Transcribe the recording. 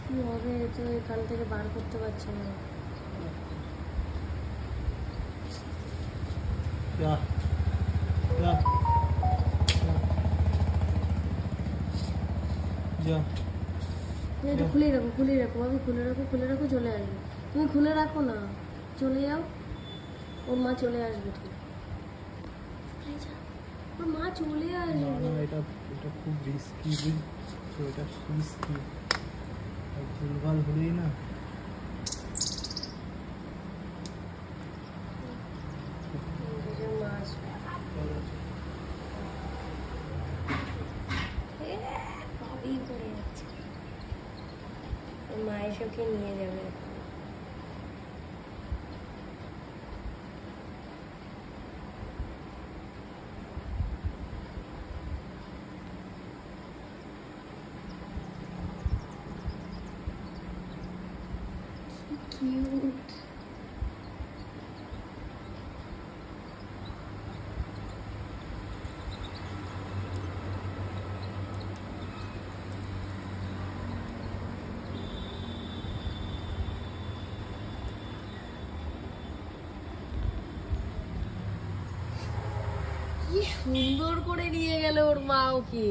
কি হবে তো এখান থেকে বার করতে পারছি না। এটা খুলে রাখো বাবু, খুলে রাখো চলে আসবে। তুমি খুলে রাখো না, চলে যাও, ওর মা চলে আসবে। ঠিক ওর মা চলে আসবে। এটা খুব রিস্কি, তো এটা রিস্কি, ভুলভাল হলেই না মা এসবকে নিয়ে যাবে। কিউট। কি সুন্দর করে নিয়ে গেল ওর মা ওকে।